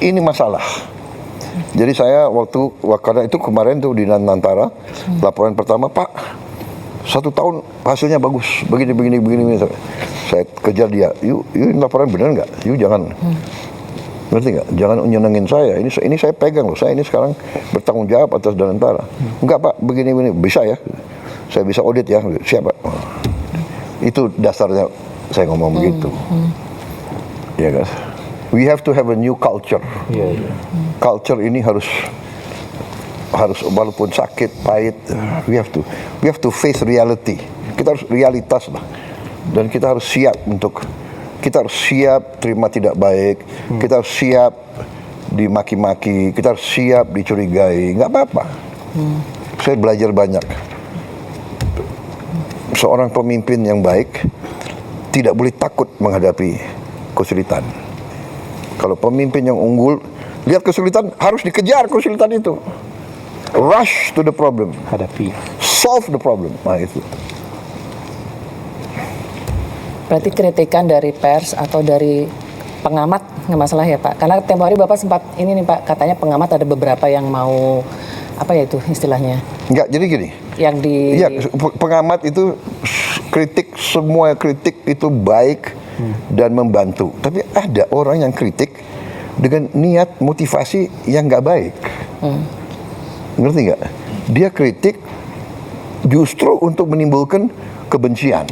Ini masalah. Jadi saya karena itu kemarin tuh di Nantara, laporan pertama, Pak, 1 tahun hasilnya bagus, begini. Saya kejar dia, you laporan benar nggak? You jangan, ngerti nggak? Jangan nyenengin saya. Ini saya pegang loh. Saya ini sekarang bertanggung jawab atas Danantara. Enggak Pak, begini bisa ya? Saya bisa audit ya. Siapa? Itu dasarnya saya ngomong begitu. Ya kan? We have to have a new culture. Culture ini harus walaupun sakit, pahit, we have to face reality. Kita harus realitas lah. Dan kita harus siap terima tidak baik, kita harus siap dimaki-maki, kita harus siap dicurigai, nggak apa-apa. Saya belajar banyak. Seorang pemimpin yang baik tidak boleh takut menghadapi kesulitan. Kalau pemimpin yang unggul, lihat kesulitan, harus dikejar kesulitan itu. Rush to the problem. Hadapi. Solve the problem. Nah itu. Berarti kritikan dari pers atau dari pengamat nggak masalah ya Pak? Karena tempo hari Bapak sempat ini nih Pak, katanya pengamat ada beberapa yang mau, apa ya itu istilahnya? Enggak, jadi gini. Iya, pengamat itu semua kritik itu baik dan membantu. Tapi ada orang yang kritik dengan niat motivasi yang nggak baik. Ngerti nggak? Dia kritik justru untuk menimbulkan kebencian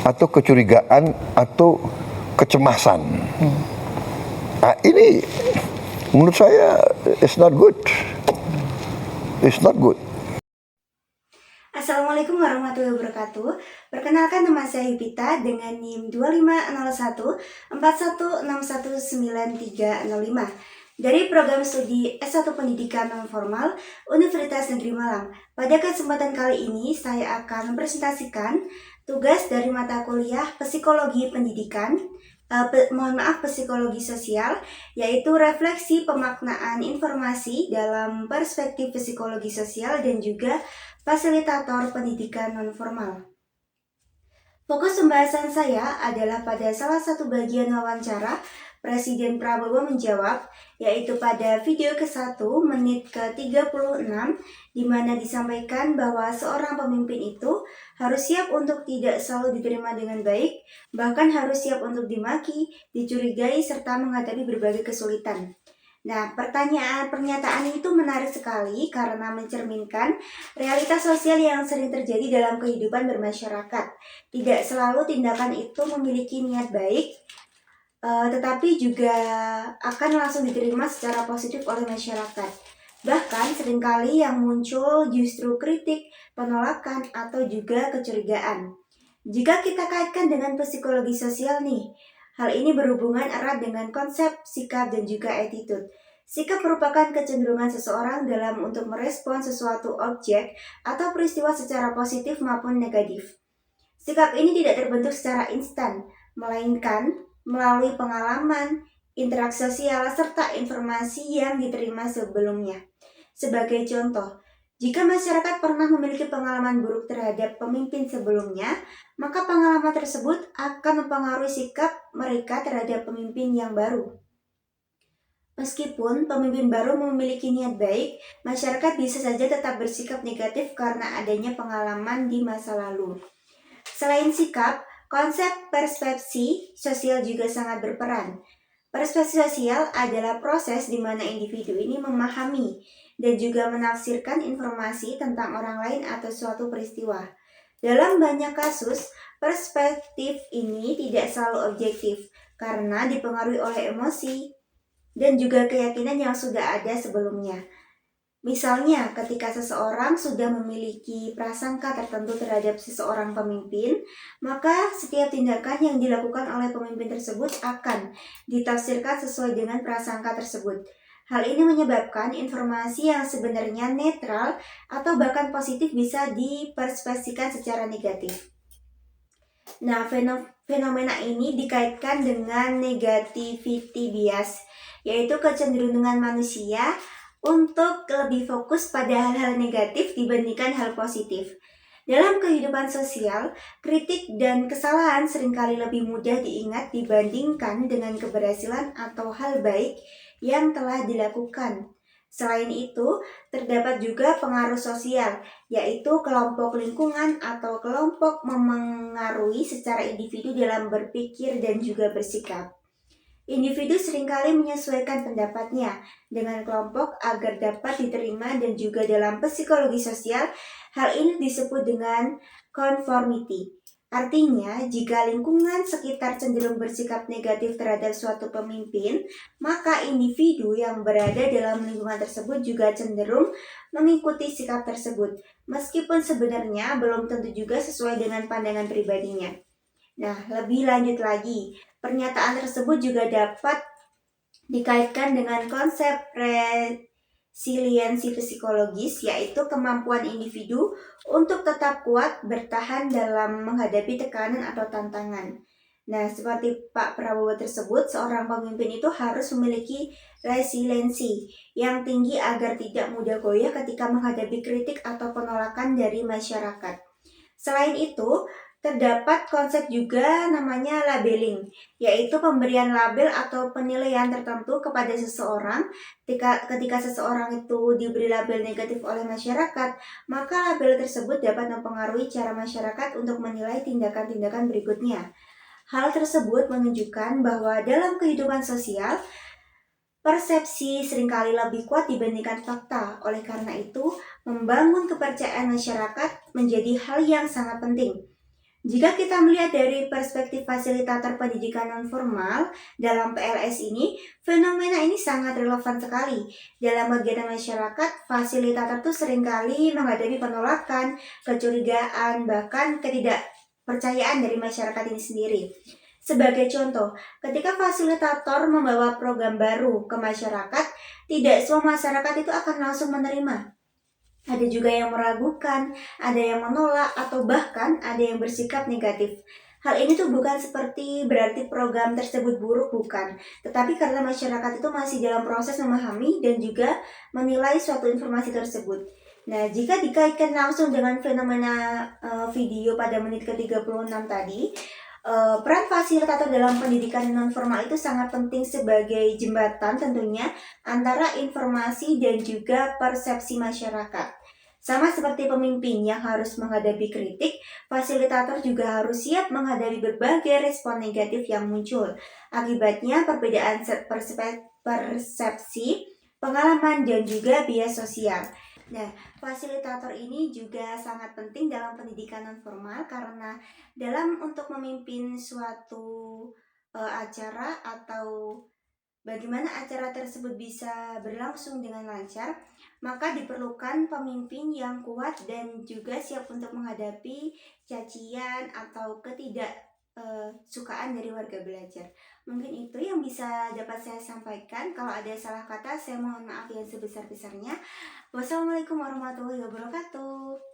atau kecurigaan atau kecemasan. Nah, ini menurut saya it's not good. It's not good. Assalamualaikum warahmatullahi wabarakatuh. Perkenalkan, nama saya Yupita dengan NIM 250141619305 dari program studi S1 Pendidikan Non-Formal Universitas Negeri Malang. Pada kesempatan kali ini saya akan mempresentasikan tugas dari mata kuliah Psikologi Pendidikan, Psikologi Sosial, yaitu refleksi pemaknaan informasi dalam perspektif psikologi sosial dan juga fasilitator pendidikan non-formal. Fokus pembahasan saya adalah pada salah satu bagian wawancara Presiden Prabowo menjawab, yaitu pada video ke-1 menit ke-36, di mana disampaikan bahwa seorang pemimpin itu harus siap untuk tidak selalu diterima dengan baik, bahkan harus siap untuk dimaki, dicurigai, serta menghadapi berbagai kesulitan. Nah, pernyataan itu menarik sekali karena mencerminkan realitas sosial yang sering terjadi dalam kehidupan bermasyarakat. Tidak selalu tindakan itu memiliki niat baik, tetapi juga akan langsung diterima secara positif oleh masyarakat. Bahkan seringkali yang muncul justru kritik, penolakan, atau juga kecurigaan. Jika kita kaitkan dengan psikologi sosial nih, hal ini berhubungan erat dengan konsep, sikap, dan juga attitude. Sikap merupakan kecenderungan seseorang dalam untuk merespon sesuatu objek atau peristiwa secara positif maupun negatif. Sikap ini tidak terbentuk secara instan, melainkan melalui pengalaman, interaksi sosial, serta informasi yang diterima sebelumnya. Sebagai contoh, jika masyarakat pernah memiliki pengalaman buruk terhadap pemimpin sebelumnya, maka pengalaman tersebut akan mempengaruhi sikap mereka terhadap pemimpin yang baru. Meskipun pemimpin baru memiliki niat baik, masyarakat bisa saja tetap bersikap negatif karena adanya pengalaman di masa lalu. Selain sikap, konsep persepsi sosial juga sangat berperan. Persepsi sosial adalah proses di mana individu ini memahami dan juga menafsirkan informasi tentang orang lain atau suatu peristiwa. Dalam banyak kasus, perspektif ini tidak selalu objektif karena dipengaruhi oleh emosi dan juga keyakinan yang sudah ada sebelumnya. Misalnya, ketika seseorang sudah memiliki prasangka tertentu terhadap seseorang pemimpin, maka setiap tindakan yang dilakukan oleh pemimpin tersebut akan ditafsirkan sesuai dengan prasangka tersebut. Hal ini menyebabkan informasi yang sebenarnya netral atau bahkan positif bisa dipersepsikan secara negatif. Nah, fenomena ini dikaitkan dengan negativity bias, yaitu kecenderungan manusia untuk lebih fokus pada hal-hal negatif dibandingkan hal positif. Dalam kehidupan sosial, kritik dan kesalahan seringkali lebih mudah diingat dibandingkan dengan keberhasilan atau hal baik yang telah dilakukan. Selain itu, terdapat juga pengaruh sosial, yaitu kelompok lingkungan atau kelompok memengaruhi secara individu dalam berpikir dan juga bersikap. Individu seringkali menyesuaikan pendapatnya dengan kelompok agar dapat diterima dan juga dalam psikologi sosial, hal ini disebut dengan conformity. Artinya, jika lingkungan sekitar cenderung bersikap negatif terhadap suatu pemimpin, maka individu yang berada dalam lingkungan tersebut juga cenderung mengikuti sikap tersebut, meskipun sebenarnya belum tentu juga sesuai dengan pandangan pribadinya. Nah, lebih lanjut lagi, pernyataan tersebut juga dapat dikaitkan dengan konsep resiliensi psikologis, yaitu kemampuan individu untuk tetap kuat bertahan dalam menghadapi tekanan atau tantangan. Nah, seperti Pak Prabowo tersebut, seorang pemimpin itu harus memiliki resiliensi yang tinggi agar tidak mudah goyah ketika menghadapi kritik atau penolakan dari masyarakat. Selain itu, terdapat konsep juga namanya labeling, yaitu pemberian label atau penilaian tertentu kepada seseorang. Ketika seseorang itu diberi label negatif oleh masyarakat, maka label tersebut dapat mempengaruhi cara masyarakat untuk menilai tindakan-tindakan berikutnya. Hal tersebut menunjukkan bahwa dalam kehidupan sosial, persepsi seringkali lebih kuat dibandingkan fakta. Oleh karena itu, membangun kepercayaan masyarakat menjadi hal yang sangat penting. Jika kita melihat dari perspektif fasilitator pendidikan nonformal dalam PLS ini, fenomena ini sangat relevan sekali. Dalam kegiatan masyarakat, fasilitator itu seringkali menghadapi penolakan, kecurigaan, bahkan ketidakpercayaan dari masyarakat ini sendiri. Sebagai contoh, ketika fasilitator membawa program baru ke masyarakat, tidak semua masyarakat itu akan langsung menerima. Ada juga yang meragukan, ada yang menolak, atau bahkan ada yang bersikap negatif. Hal ini tuh bukan seperti berarti program tersebut buruk, bukan. Tetapi karena masyarakat itu masih dalam proses memahami dan juga menilai suatu informasi tersebut. Nah, jika dikaitkan langsung dengan fenomena video pada menit ke-36 tadi, peran fasilitator dalam pendidikan nonformal itu sangat penting sebagai jembatan tentunya antara informasi dan juga persepsi masyarakat. Sama seperti pemimpin yang harus menghadapi kritik, fasilitator juga harus siap menghadapi berbagai respon negatif yang muncul. Akibatnya perbedaan persepsi, pengalaman, dan juga bias sosial. Nah, fasilitator ini juga sangat penting dalam pendidikan nonformal karena untuk memimpin suatu acara atau bagaimana acara tersebut bisa berlangsung dengan lancar, maka diperlukan pemimpin yang kuat dan juga siap untuk menghadapi cacian atau ketidaksukaan dari warga belajar. Mungkin itu yang bisa dapat saya sampaikan. Kalau ada salah kata, saya mohon maaf yang sebesar-besarnya. Wassalamualaikum warahmatullahi wabarakatuh.